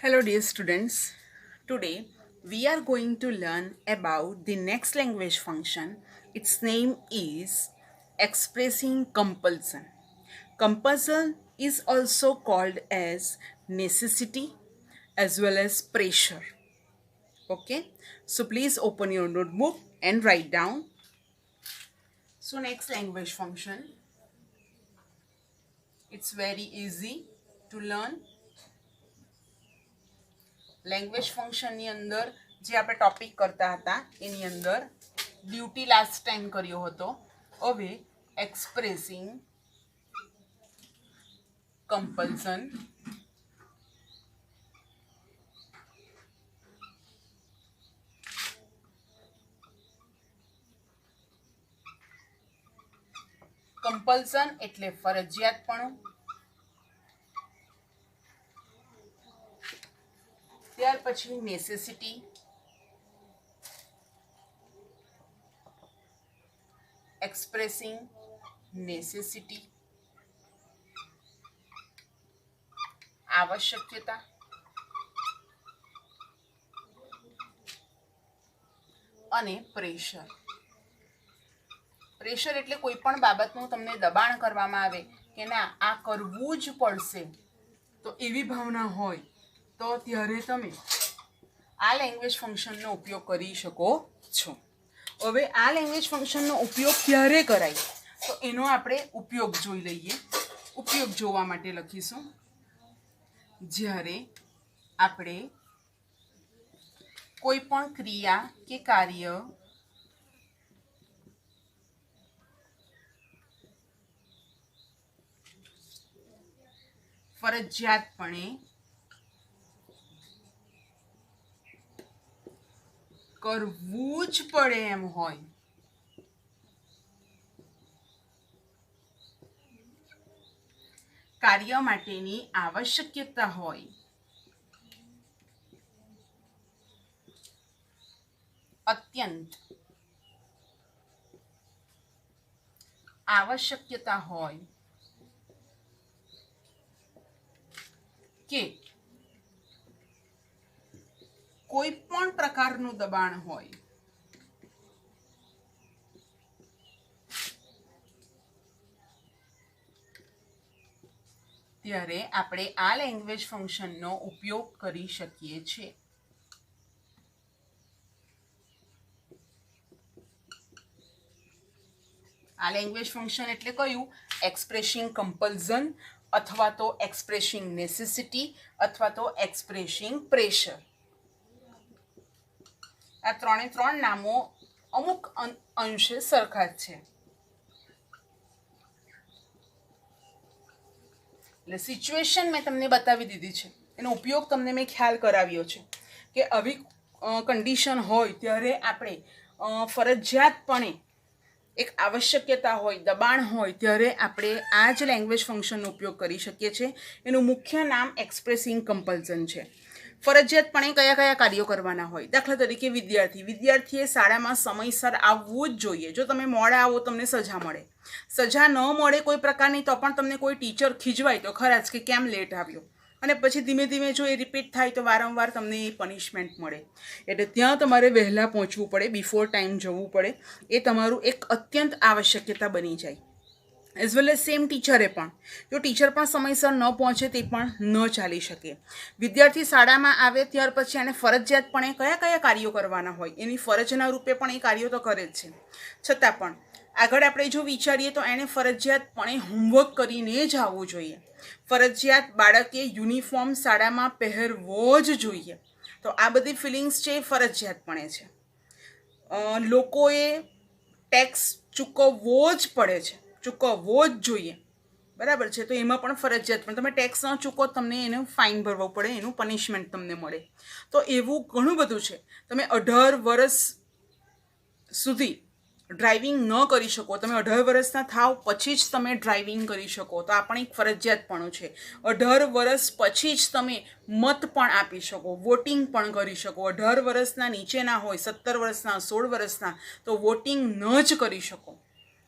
Hello dear students. Today we are going to learn about the next language function. Its name is expressing compulsion. Compulsion is also called as necessity as well as pressure. Okay, so please open your notebook and write down. So next language function, it's very easy to learn. Language ફંક્શનની અંદર જે આપણે topic કરતા હતા એની અંદર duty last time કર્યો હતો. હવે એક્સપ્રેસિંગ કમ્પલ્સન કમ્પલ્સન એટલે ફરજિયાતપણું, ત્યાર પછી નેસેસિટી, એક્સપ્રેસિંગ નેસેસિટી, આવશ્યકતા, અને પ્રેશર. પ્રેશર એટલે કોઈ પણ બાબતનું તમને દબાણ કરવામાં આવે કે ના આ કરવું જ પડશે, તો એવી ભાવના હોય તો ત્યારે તમે આ લેંગ્વેજ ફંક્શનનો ઉપયોગ કરી શકો છો. હવે આ લેંગ્વેજ ફંક્શનનો ઉપયોગ ક્યારે કરાય તો એનો આપણે ઉપયોગ જોઈ લઈએ. ઉપયોગ જોવા માટે લખીશું જ્યારે આપણે કોઈ પણ ક્રિયા કે કાર્ય ફરજિયાતપણે કરવું જ પડે એમ હોય, કાર્ય માટેની આવશ્યકતા હોય, અત્યંત આવશ્યકતા હોય કે કોઈ પણ પ્રકારનું દબાણ હોય ત્યારે આપણે આ લેંગ્વેજ ફંક્શનનો ઉપયોગ કરી શકીએ છીએ. આ લેંગ્વેજ ફંક્શન એટલે કયું? એક્સપ્રેસિંગ કમ્પલ્ઝન અથવા તો એક્સપ્રેસિંગ નેસેસિટી અથવા તો એક્સપ્રેસિંગ પ્રેશર. આ ત્રણે ત્રણ નામો અમુક અંશે સરખા જ છે. એટલે સિચ્યુએશન મેં તમને બતાવી દીધી છે, એનો ઉપયોગ તમને મેં ખ્યાલ કરાવ્યો છે કે આવી કન્ડિશન હોય ત્યારે આપણે ફરજિયાતપણે એક આવશ્યકતા હોય, દબાણ હોય ત્યારે આપણે આ જ લેંગ્વેજ ફંક્શનનો ઉપયોગ કરી શકીએ છીએ. એનું મુખ્ય નામ એક્સપ્રેસિંગ કમ્પલ્ઝન છે. ફરજિયાતપણે કયા કયા કાર્યો કરવાના હોય? દાખલા તરીકે વિદ્યાર્થીએ શાળામાં સમયસર આવવું જ જોઈએ. જો તમે મોડા આવો તમને સજા મળે. સજા ન મળે કોઈ પ્રકારની તો પણ તમને કોઈ ટીચર ખીજવાય તો ખરા જ કે કેમ લેટ આવ્યો, અને પછી ધીમે ધીમે જો એ રિપીટ થાય તો વારંવાર તમને એ પનિશમેન્ટ મળે. એટલે ત્યાં તમારે વહેલા પહોંચવું પડે, બિફોર ટાઈમ જવું પડે. એ તમારું એક અત્યંત આવશ્યકતા બની જાય. એઝ વેલ એઝ સેમ ટીચરે પણ, જો ટીચર પણ સમયસર ન પહોંચે તે પણ ન ચાલી શકે. વિદ્યાર્થી શાળામાં આવે ત્યાર પછી એને ફરજિયાતપણે કયા કયા કાર્યો કરવાના હોય, એની ફરજના રૂપે પણ એ કાર્યો તો કરે જ છે. છતાં પણ આગળ આપણે જો વિચારીએ તો એણે ફરજિયાતપણે હોમવર્ક કરીને જ આવવું જોઈએ. ફરજિયાત બાળકે યુનિફોર્મ શાળામાં પહેરવો જ જોઈએ. તો આ બધી ફિલિંગ્સ છે એ ફરજિયાતપણે છે. લોકોએ ટેક્સ ચૂકવવો જ પડે છે, ચૂકવવો જ જોઈએ, બરાબર છે. તો એમાં પણ ફરજિયાત, પણ તમે ટેક્સ ન ચૂકો તમને એનું ફાઇન ભરવો પડે, એનું પનિશમેન્ટ તમને મળે. તો એવું ઘણું બધું છે. તમે 18 વર્ષ સુધી ડ્રાઇવિંગ ન કરી શકો, તમે 18 વર્ષના થાવ પછી જ તમે ડ્રાઇવિંગ કરી શકો, તો આ પણ એક ફરજિયાતપણું છે. 18 વર્ષ પછી જ તમે મત પણ આપી શકો, વોટિંગ પણ કરી શકો. 18 વર્ષના નીચેના હોય, 17 વર્ષના, 16 વર્ષના, તો વોટિંગ ન જ કરી શકો,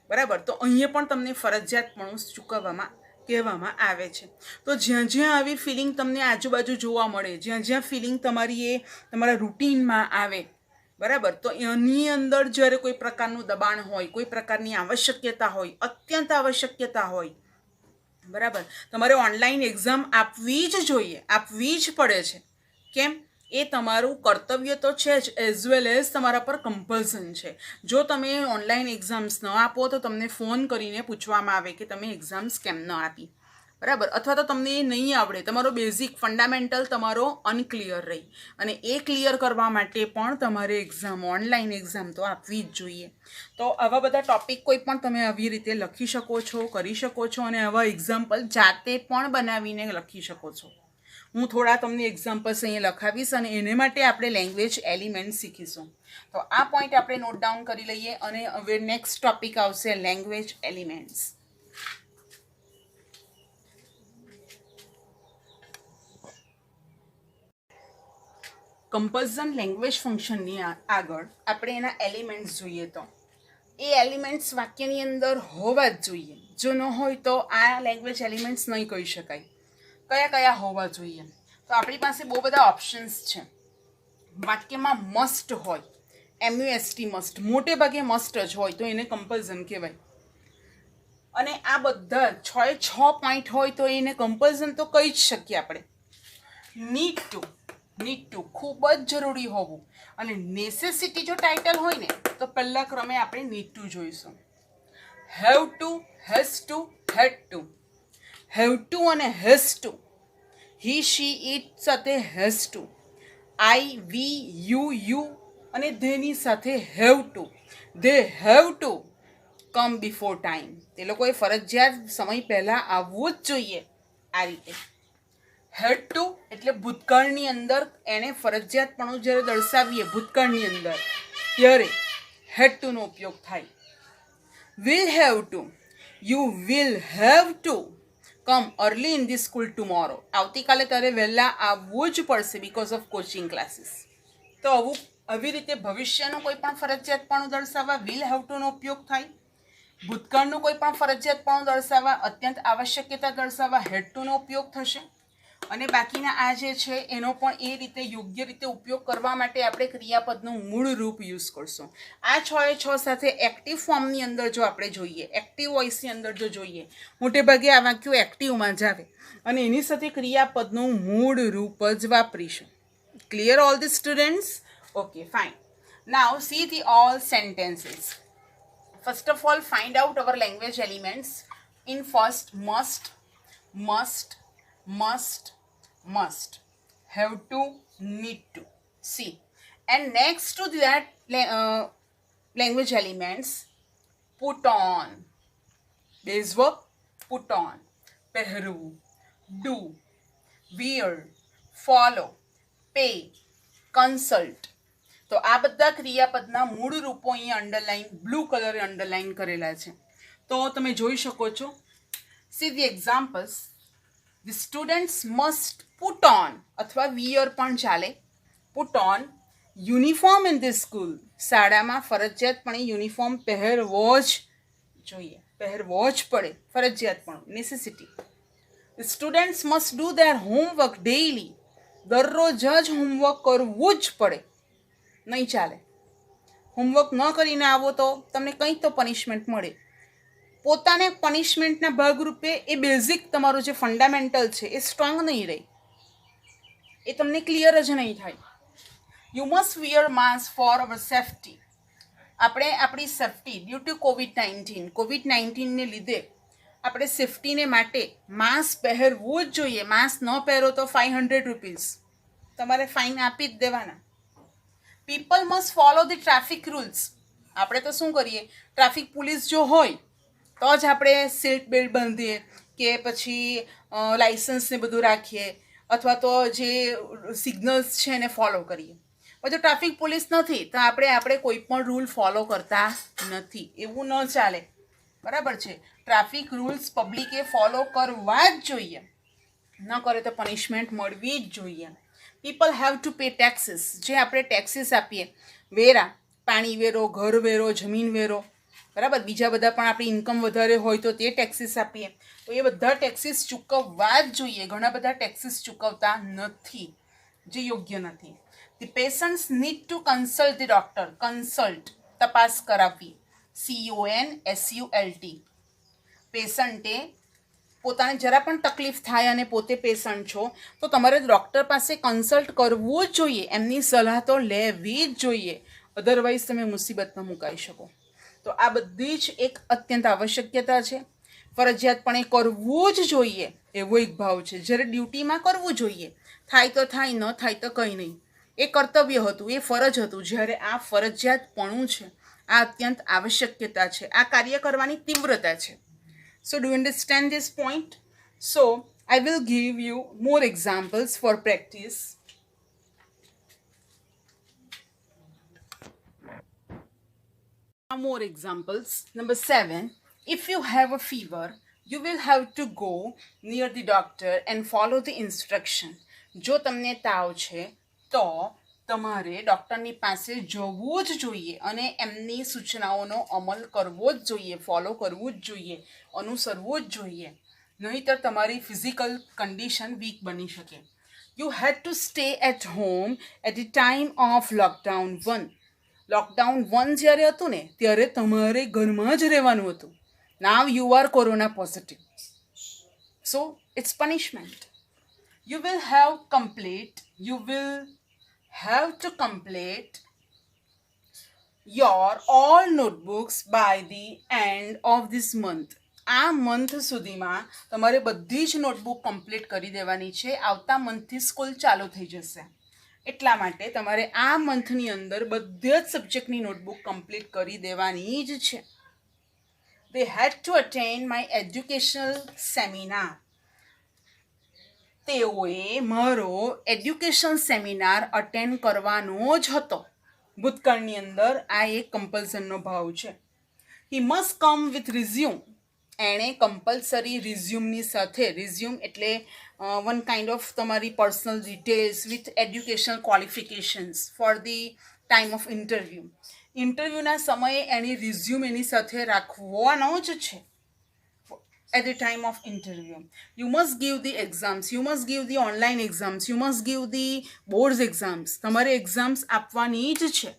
બરાબર. તો અહીંયા પણ તમને ફરજિયાતપણું ચૂકવવામાં કહેવામાં આવે છે. તો જ્યાં જ્યાં આવી ફિલિંગ તમને આજુબાજુ જોવા મળે, જ્યાં જ્યાં ફિલિંગ તમારી એ તમારા રૂટીનમાં આવે, બરાબર, તો એની અંદર જ્યારે કોઈ પ્રકારનું દબાણ હોય, કોઈ પ્રકારની આવશ્યકતા હોય, અત્યંત આવશ્યકતા હોય, બરાબર, તમારે ઓનલાઈન એક્ઝામ આપવી જ જોઈએ, આપવી જ પડે છે. કેમ? એ તમારું કર્તવ્ય તો છે જ, એઝ વેલ એઝ તમારા પર કમ્પલ્સન છે. જો તમે ઓનલાઈન એક્ઝામ્સ ન આપો તો તમને ફોન કરીને પૂછવામાં આવે કે તમે એક્ઝામ્સ કેમ ન આપી, બરાબર, અથવા તો તમને એ નહીં આવડે, તમારો બેઝિક ફંડામેન્ટલ તમારો અનક્લિયર રહી, અને એ ક્લિયર કરવા માટે પણ તમારે એક્ઝામ, ઓનલાઈન એક્ઝામ તો આપવી જ જોઈએ. તો આવા બધા ટોપિક કોઈ પણ તમે આવી રીતે લખી શકો છો, કરી શકો છો, અને આવા એક્ઝામ્પલ જાતે પણ બનાવીને લખી શકો છો. હું થોડા તમને એક્ઝામ્પલ્સ અહીંયા લખાવીશ, અને એને માટે આપણે લેંગ્વેજ એલિમેન્ટ શીખીશું. તો આ પોઈન્ટ આપણે નોટ ડાઉન કરી લઈએ, અને હવે નેક્સ્ટ ટોપિક આવશે લેંગ્વેજ એલિમેન્ટ્સ. કમ્પલ્ઝન લેંગ્વેજ ફંક્શનની આગળ આપણે એના એલિમેન્ટ્સ જોઈએ. તો એ એલિમેન્ટ્સ વાક્યની અંદર હોવા જ જોઈએ. જો ન હોય તો આ લેંગ્વેજ એલિમેન્ટ્સ નહીં કહી શકાય. કયા કયા હોવા જોઈએ? તો આપણી પાસે બહુ બધા ઓપ્શન્સ છે. વાક્યમાં મસ્ટ હોય, MUST મસ્ટ, મોટે ભાગે મસ્ટ જ હોય તો એને કમ્પલ્ઝન કહેવાય. અને આ બધા 6 પોઈન્ટ હોય તો એને કમ્પલ્ઝન તો કહી જ શકીએ આપણે. નીડ ટુ ખૂબ જ જરૂરી હોવું. અને નેસેસિટી જો ટાઇટલ હોય ને તો પહેલા ક્રમે આપણે નીડ ટુ જોઈશું. Have to, has to, had to. Have to અને has to, he she it સાથે has to, I we you અને ધેની સાથે have to. They have to come before time. તે લોકોએ ફરજિયાત સમય પહેલાં આવવું જ જોઈએ. આ રીતે હેડ ટુ એટલે ભૂતકાળની અંદર એને ફરજિયાતપણું જ્યારે દર્શાવીએ ભૂતકાળની અંદર ત્યારે હેડ ટુનો ઉપયોગ થાય. Will have to, you will have to come early in the school tomorrow. આવતીકાલે તારે વહેલા આવવું જ પડશે બીકોઝ ઓફ કોચિંગ ક્લાસીસ. તો આવી રીતે ભવિષ્યનું કોઈ પણ ફરજિયાતપણું દર્શાવવા વિલ હેવ ટુનો ઉપયોગ થાય. ભૂતકાળનું કોઈ પણ ફરજિયાતપણું દર્શાવવા, અત્યંત આવશ્યકતા દર્શાવવા હેડ ટુનો ઉપયોગ થશે. અને બાકીના આ જે છે એનો પણ એ રીતે યોગ્ય રીતે ઉપયોગ કરવા માટે આપણે ક્રિયાપદનું મૂળ રૂપ યુઝ કરશું. આ 6 સાથે એક્ટિવ ફોર્મની અંદર જો આપણે જોઈએ, એક્ટિવ વોઇસની અંદર જો જોઈએ, મોટે ભાગે આ વાક્યો એક્ટિવમાં જ આવે, અને એની સાથે ક્રિયાપદનું મૂળ રૂપ જ વાપરીશું. Clear all the students? Okay, fine. Now see the all sentences. First of all find out our language elements in first must, must, have to, need to. See, and next to that language elements, put on, base verb, put on, પહેરવું, do, wear, follow, pay, consult. તો આ બધા ક્રિયાપદના મૂળ રૂપો અહીંયા underline, blue કલરે underline કરેલા છે. તો તમે જોઈ શકો છો. See the examples. The students must put on અથવા wear પણ ચાલે. Put on uniform in this school. શાળામાં ફરજિયાતપણે યુનિફોર્મ પહેરવો જ જોઈએ, પહેરવો જ પડે, ફરજિયાતપણું, necessity. The students must do their homework daily. દરરોજ જ હોમવર્ક કરવું જ પડે, નહીં ચાલે. હોમવર્ક ન કરીને આવો તો તમને કંઈક તો પનિશમેન્ટ મળે. પોતાને પનિશમેન્ટના ભાગરૂપે એ બેઝિક તમારું જે ફંડામેન્ટલ છે એ સ્ટ્રોંગ નહીં રહે, એ તમને ક્લિયર જ નહીં થાય. You must wear mask for our safety. આપણે આપણી સેફ્ટી ડ્યુ ટુ કોવિડ-19ને લીધે આપણે સેફ્ટીને માટે માસ્ક પહેરવું જ જોઈએ. માસ્ક ન પહેરો તો 500 રૂપીઝ તમારે ફાઇન આપી જ દેવાના. People must follow the traffic rules. આપણે તો શું કરીએ, ટ્રાફિક પોલીસ જો હોય તો જ આપણે સીટ બેલ્ટ બાંધીએ કે પછી લાઇસન્સને બધું રાખીએ, અથવા તો જે સિગ્નલ્સ છે એને ફોલો કરીએ. જો ટ્રાફિક પોલીસ નથી તો આપણે કોઈ પણ રૂલ ફોલો કરતા નથી, એવું ન ચાલે. બરાબર છે? ટ્રાફિક રૂલ્સ પબ્લિકે ફોલો કરવા જ જોઈએ, ન કરે તો પનિશમેન્ટ મળવી જ જોઈએ. People have to pay taxes. જે આપણે ટેક્સીસ આપીએ, વેરા, પાણી વેરો, ઘર વેરો, જમીન વેરો, બરાબર. બીજા બધા પણ આપણી ઇન્કમ વધારે હોય તો તે ટેક્સીસ આપીએ, તો એ બધા ટેક્સીસ ચૂકવવા જ જોઈએ. ઘણા બધા ટેક્સીસ ચૂકવતા નથી, જે યોગ્ય નથી. The patients need to consult the doctor. Consult, તપાસ કરાવવી, CONSULT. પેશન્ટે પોતાને જરા પણ તકલીફ થાય અને પોતે પેશન્ટ છો તો તમારે ડૉક્ટર પાસે કન્સલ્ટ કરવું જ જોઈએ, એમની સલાહ તો લેવી જ જોઈએ, અધરવાઇઝ તમે મુસીબતમાં મુકાઈ શકો. તો આ બધી જ એક અત્યંત આવશ્યકતા છે. ફરજિયાતપણે કરવું જ જોઈએ એવો એક ભાવ છે. જ્યારે ડ્યુટીમાં કરવું જોઈએ, થાય તો થાય, ન થાય તો કંઈ નહીં, એ કર્તવ્ય હતું, એ ફરજ હતું. જ્યારે આ ફરજિયાતપણું છે, આ અત્યંત આવશ્યકતા છે, આ કાર્ય કરવાની તીવ્રતા છે. So do you understand this point? So I will give you more examples for practice. More examples. Number 7, if you have a fever, you will have to go near the doctor and follow the instruction. જો તમને તાવ છે તો તમારે ડૉક્ટરની પાસે જવું જ જોઈએ અને એમની સૂચનાઓનો અમલ કરવો જ જોઈએ, ફોલો કરવું જ જોઈએ, અનુસરવું જ જોઈએ, નહીંતર તમારી ફિઝિકલ કન્ડિશન વીક બની શકે. You had to stay at home at the time of lockdown 1. Lockdown 1 જ્યારે હતું ને ત્યારે તમારે ઘરમાં જ રહેવાનું હતું. Now you are corona positive, so it's punishment. You will have to complete your all notebooks by the end of this month. આ મંથ સુધીમાં તમારે બધી જ નોટબુક કમ્પ્લીટ કરી દેવાની છે. આવતા મંથથી સ્કૂલ ચાલુ થઈ જશે, એટલા માટે તમારે આ મંથની અંદર બધા જ સબ્જેક્ટની નોટબુક કમ્પ્લીટ કરી દેવાની જ છે. They had to attend my educational seminar. તેઓએ મારો એડ્યુકેશન સેમિનાર અટેન્ડ કરવાનો જ હતો. ભૂતકાળની અંદર આ એક કમ્પલ્સનનો ભાવ છે. He must come with resume. એણે કમ્પલસરી રિઝ્યુમની સાથે, રિઝ્યુમ એટલે વન કાઇન્ડ ઓફ તમારી personal details with educational qualifications for the time of interview. ઇન્ટરવ્યૂના સમયે એની રિઝ્યુમ એની સાથે રાખવાનો જ છે. At the time of interview, you must give the exams, you must give the online exams, you must give the boards exams. તમારે exams આપવાની જ છે.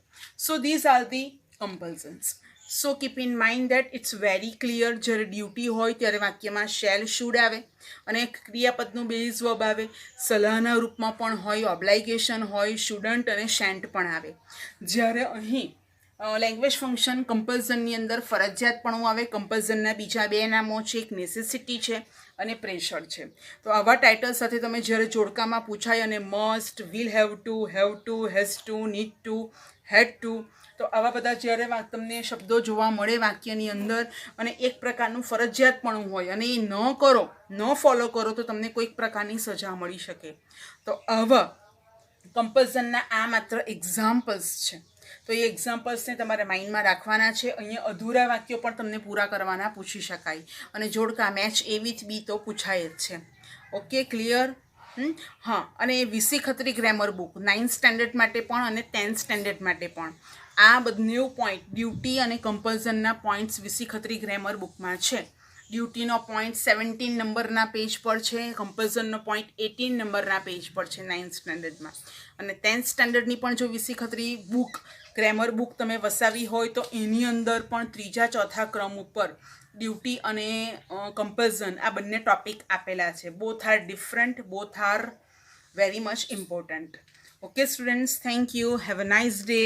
So these are the compulsions. So keep in mind that it's very clear. જ્યારે duty હોય ત્યારે વાક્યમાં shell, should આવે અને ક્રિયાપદનું બેઝ વર્બ આવે. સલાહના રૂપમાં પણ હોય, ઓબ્લાઇગેશન હોય, શુડન્ટ અને શેન્ટ પણ આવે. જ્યારે અહીં લેંગ્વેજ ફંક્શન કમ્પલ્ઝનની અંદર ફરજિયાતપણું આવે. કમ્પલ્ઝનના બીજા બે નામો છે, એક નેસેસિટી છે અને પ્રેશર છે. તો આવા ટાઇટલ સાથે તમે જ્યારે જોડકામાં પૂછાય અને must, will have to, has to, need to, had to, તો આવા બધા જ્યારે તમને શબ્દો જોવા મળે વાક્યની અંદર અને એક પ્રકારનું ફરજિયાતપણું હોય અને એ ન કરો, ન ફોલો કરો તો તમને કોઈક પ્રકારની સજા મળી શકે. તો આવા કમ્પલ્ઝનના આ માત્ર એક્ઝામ્પલ્સ છે. તો એ એક્ઝામ્પલ્સને તમારે માઇન્ડમાં રાખવાના છે. અહીંયા અધૂરા વાક્યો પણ તમને પૂરા કરવાના પૂછી શકાય અને જોડકા મેચ એ વિથ બી તો પૂછાય જ છે. Okay, clear? હા, અને VC Khatri grammar book 9th standard માટે પણ અને 10th સ્ટેન્ડર્ડ માટે પણ આ બંને પોઈન્ટ, ડ્યુટી અને કમ્પલ્ઝનના પોઈન્ટ્સ વીસી ખત્રી ગ્રામર બુકમાં છે. ડ્યુટીનો પોઈન્ટ 17 નંબરના પેજ પર છે, કમ્પલ્ઝનનો પોઈન્ટ 18 નંબરના પેજ પર છે 9th સ્ટેન્ડર્ડમાં. અને 10th સ્ટેન્ડર્ડની પણ જો VC Khatri book, grammar book તમે વસાવી હોય તો એની અંદર પણ 3જા 4થા ક્રમ ઉપર ડ્યુટી અને કમ્પલ્ઝન આ બંને ટોપિક આપેલા છે. Both are different, both are very much important. Okay students, thank you, have a nice day.